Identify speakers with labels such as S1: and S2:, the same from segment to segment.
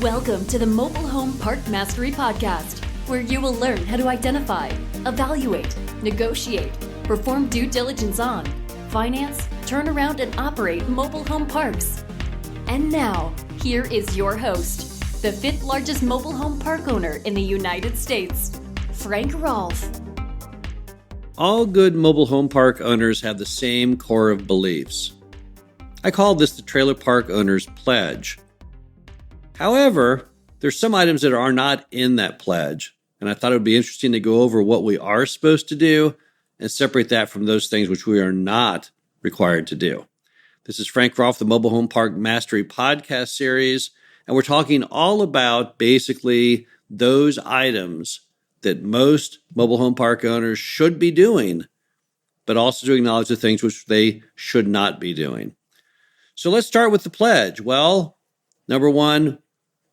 S1: Welcome to the Mobile Home Park Mastery Podcast, where you will learn how to identify, evaluate, negotiate, perform due diligence on, finance, turn around, and operate mobile home parks. And now, here is your host, the fifth largest mobile home park owner in the United States, Frank Rolfe.
S2: All good mobile home park owners have the same core of beliefs. I call this the Trailer Park Owner's Pledge. However, there's some items that are not in that pledge, and I thought it would be interesting to go over what we are supposed to do and separate that from those things which we are not required to do. This is Frank Rolfe, the Mobile Home Park Mastery Podcast series, and we're talking all about basically those items that most mobile home park owners should be doing, but also to acknowledge the things which they should not be doing. So let's start with the pledge. Well, number one,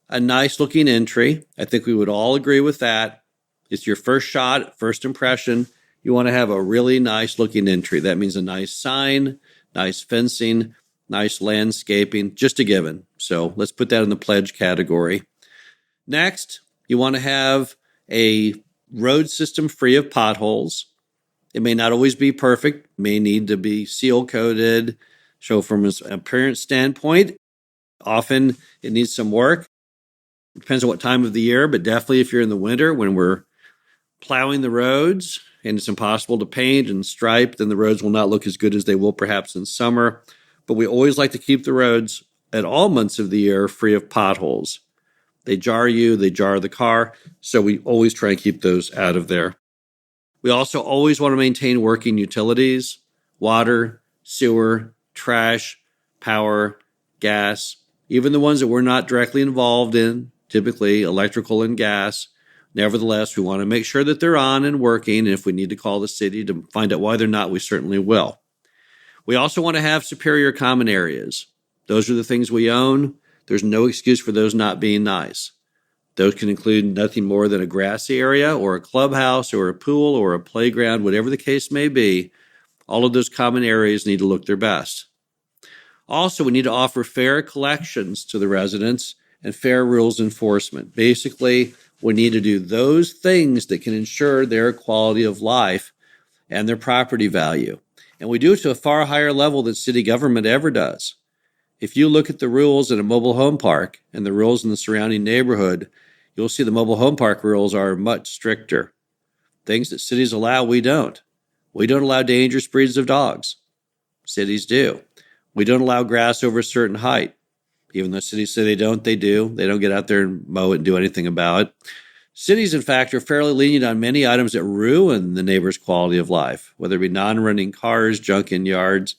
S2: a nice looking entry. I think we would all agree with that. It's your first shot, first impression. You want to have a really nice looking entry. That means a nice sign, nice fencing, nice landscaping, just a given. So let's put that in the pledge category. Next, you want to have a road system free of potholes. It may not always be perfect, may need to be seal coated. So from an appearance standpoint, often it needs some work. It depends on what time of the year, but definitely if you're in the winter when we're plowing the roads and it's impossible to paint and stripe, then the roads will not look as good as they will perhaps in summer. But we always like to keep the roads at all months of the year free of potholes. They jar you, they jar the car, so we always try and keep those out of there. We also always want to maintain working utilities, water, sewer, trash, power, gas, even the ones that we're not directly involved in, typically electrical and gas. Nevertheless, we want to make sure that they're on and working, and if we need to call the city to find out why they're not, we certainly will. We also want to have superior common areas. Those are the things we own. There's no excuse for those not being nice. Those can include nothing more than a grassy area or a clubhouse or a pool or a playground, whatever the case may be. All of those common areas need to look their best. Also, we need to offer fair collections to the residents and fair rules enforcement. Basically, we need to do those things that can ensure their quality of life and their property value. And we do it to a far higher level than city government ever does. If you look at the rules in a mobile home park and the rules in the surrounding neighborhood, you'll see the mobile home park rules are much stricter. Things that cities allow, we don't. We don't allow dangerous breeds of dogs. Cities do. We don't allow grass over a certain height. Even though cities say they don't, they do. They don't get out there and mow it and do anything about it. Cities, in fact, are fairly lenient on many items that ruin the neighbor's quality of life, whether it be non-running cars, junk in yards.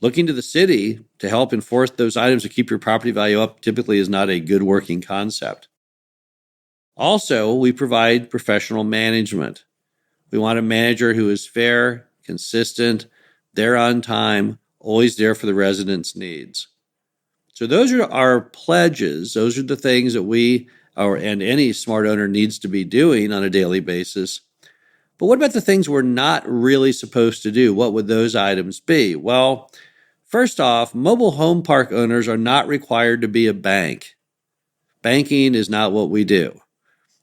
S2: Looking to the city to help enforce those items to keep your property value up typically is not a good working concept. Also, we provide professional management. We want a manager who is fair, consistent, there on time, always there for the residents' needs. So those are our pledges. Those are the things that we and any smart owner needs to be doing on a daily basis. But what about the things we're not really supposed to do? What would those items be? Well, first off, mobile home park owners are not required to be a bank. Banking is not what we do.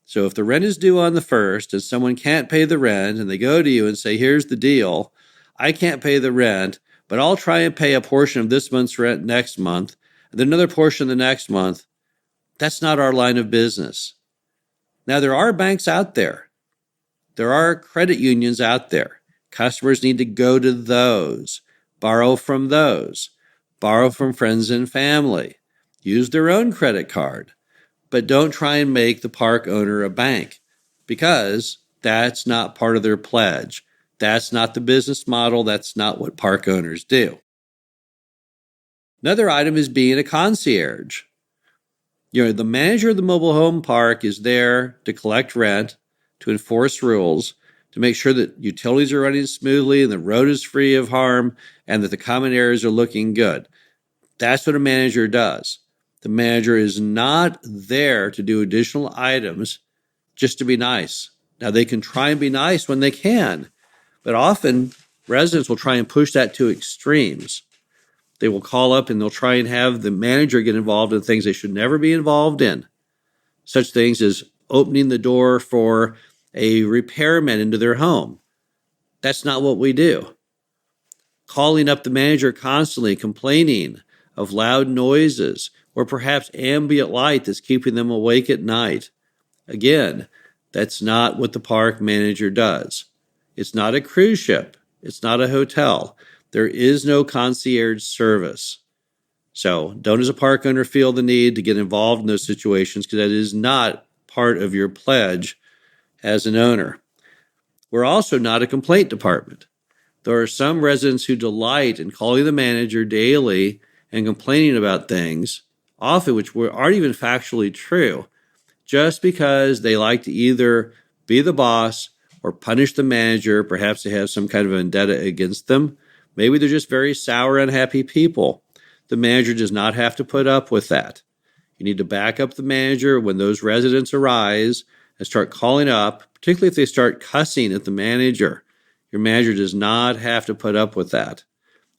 S2: So if the rent is due on the 1st and someone can't pay the rent and they go to you and say, here's the deal, I can't pay the rent, but I'll try and pay a portion of this month's rent next month, and then another portion the next month, that's not our line of business. Now, there are banks out there. There are credit unions out there. Customers need to go to those, borrow from those, borrow from friends and family, use their own credit card, but don't try and make the park owner a bank because that's not part of their pledge. That's not the business model. That's not what park owners do. Another item is being a concierge. The manager of the mobile home park is there to collect rent, to enforce rules, to make sure that utilities are running smoothly and the road is free of harm and that the common areas are looking good. That's what a manager does. The manager is not there to do additional items just to be nice. Now, they can try and be nice when they can, but often residents will try and push that to extremes. They will call up and they'll try and have the manager get involved in things they should never be involved in. such things as opening the door for a repairman into their home. That's not what we do. Calling up the manager constantly, complaining of loud noises or perhaps ambient light that's keeping them awake at night. Again, that's not what the park manager does. It's not a cruise ship. It's not a hotel. There is no concierge service. So don't, as a park owner, feel the need to get involved in those situations, because that is not part of your pledge as an owner. We're also not a complaint department. There are some residents who delight in calling the manager daily and complaining about things, often which aren't even factually true, just because they like to either be the boss or punish the manager. Perhaps they have some kind of vendetta against them. Maybe they're just very sour, unhappy people. The manager does not have to put up with that. You need to back up the manager when those residents arise and start calling up, particularly if they start cussing at the manager. Your manager does not have to put up with that.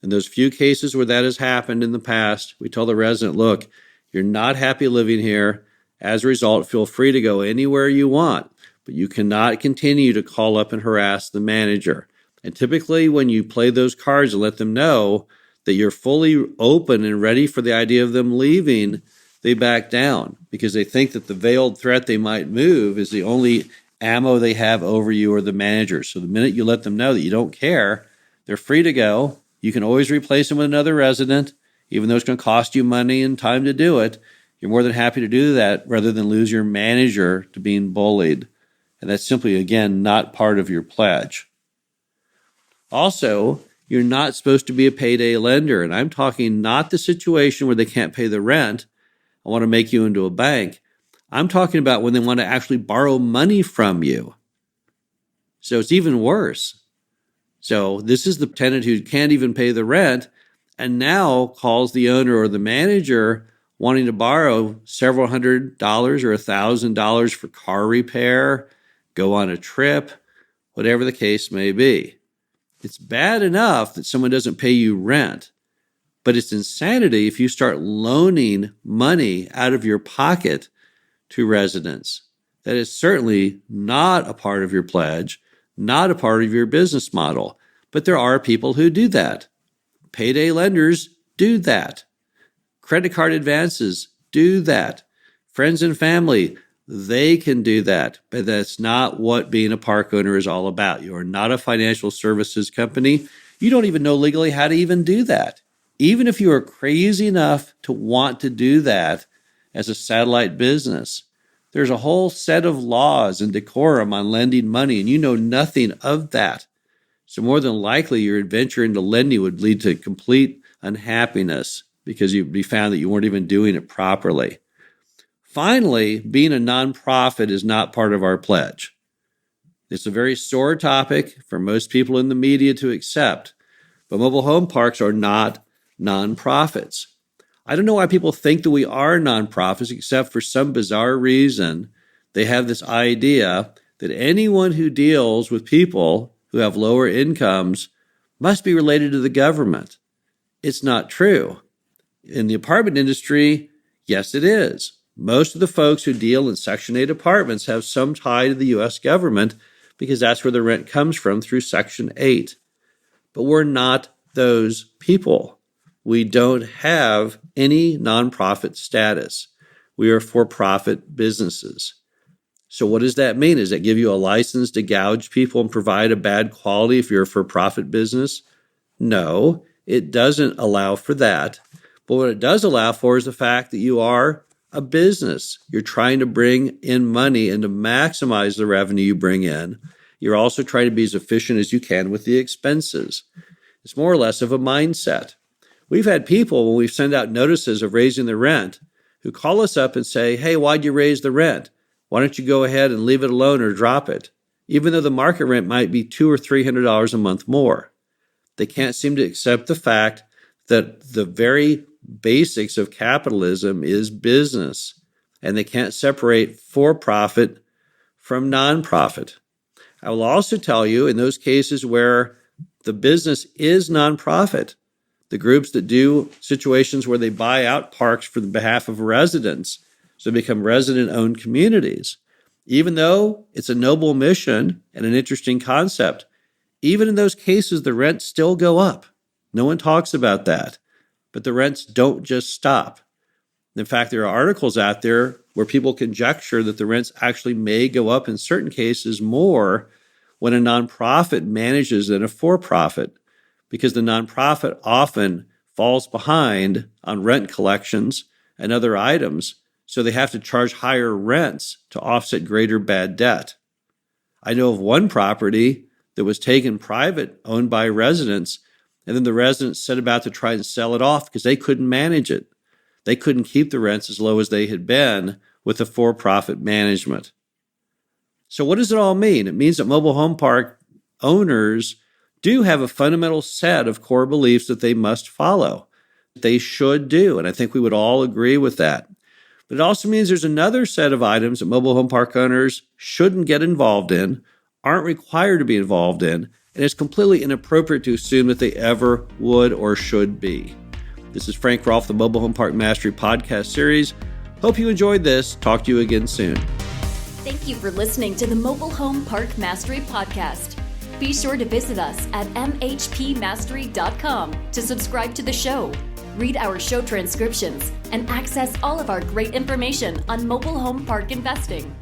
S2: In those few cases where that has happened in the past, we tell the resident, look, you're not happy living here. As a result, feel free to go anywhere you want, but you cannot continue to call up and harass the manager. And typically when you play those cards and let them know that you're fully open and ready for the idea of them leaving, they back down because they think that the veiled threat they might move is the only ammo they have over you or the manager. So the minute you let them know that you don't care, they're free to go. You can always replace them with another resident, even though it's going to cost you money and time to do it. You're more than happy to do that rather than lose your manager to being bullied. And that's simply, again, not part of your pledge. Also, you're not supposed to be a payday lender. And I'm talking not the situation where they can't pay the rent. I want to make you into a bank. I'm talking about when they want to actually borrow money from you. So it's even worse. So this is the tenant who can't even pay the rent and now calls the owner or the manager wanting to borrow several $100 or $1,000 for car repair, go on a trip, whatever the case may be. It's bad enough that someone doesn't pay you rent, but it's insanity if you start loaning money out of your pocket to residents. That is certainly not a part of your pledge, not a part of your business model. But there are people who do that. Payday lenders do that. Credit card advances do that. Friends and family, they can do that. But that's not what being a park owner is all about. You are not a financial services company. You don't even know legally how to even do that. Even if you are crazy enough to want to do that as a satellite business, there's a whole set of laws and decorum on lending money, and you know nothing of that. So more than likely, your adventure into lending would lead to complete unhappiness because you'd be found that you weren't even doing it properly. Finally, being a nonprofit is not part of our pledge. It's a very sore topic for most people in the media to accept, but mobile home parks are not nonprofits. I don't know why people think that we are nonprofits, except for some bizarre reason. They have this idea that anyone who deals with people who have lower incomes must be related to the government. It's not true. In the apartment industry, yes, it is. Most of the folks who deal in Section 8 apartments have some tie to the U.S. government because that's where the rent comes from through Section 8. But we're not those people. We don't have any nonprofit status. We are for-profit businesses. So what does that mean? Does that give you a license to gouge people and provide a bad quality if you're a for-profit business? No, it doesn't allow for that. But what it does allow for is the fact that you are a business. You're trying to bring in money and to maximize the revenue you bring in. You're also trying to be as efficient as you can with the expenses. It's more or less of a mindset. We've had people, when we send out notices of raising the rent, who call us up and say, hey, why'd you raise the rent? Why don't you go ahead and leave it alone or drop it? Even though the market rent might be $200 or $300 a month more. They can't seem to accept the fact that the very basics of capitalism is business, and they can't separate for-profit from nonprofit. I will also tell you, in those cases where the business is nonprofit, the groups that do situations where they buy out parks for the behalf of residents, so they become resident-owned communities. Even though it's a noble mission and an interesting concept, even in those cases, the rents still go up. No one talks about that. But the rents don't just stop. In fact, there are articles out there where people conjecture that the rents actually may go up in certain cases more when a nonprofit manages than a for-profit, because the nonprofit often falls behind on rent collections and other items, so they have to charge higher rents to offset greater bad debt. I know of one property that was taken private, owned by residents, and then the residents set about to try and sell it off because they couldn't manage it. They couldn't keep the rents as low as they had been with the for-profit management. So what does it all mean? It means that mobile home park owners do have a fundamental set of core beliefs that they must follow, that they should do, and I think we would all agree with that. But it also means there's another set of items that mobile home park owners shouldn't get involved in, aren't required to be involved in, and it's completely inappropriate to assume that they ever would or should be. This is Frank Rolfe, the Mobile Home Park Mastery podcast series. Hope you enjoyed this. Talk to you again soon.
S1: Thank you for listening to the Mobile Home Park Mastery podcast. Be sure to visit us at mhpmastery.com to subscribe to the show, read our show transcriptions, and access all of our great information on mobile home park investing.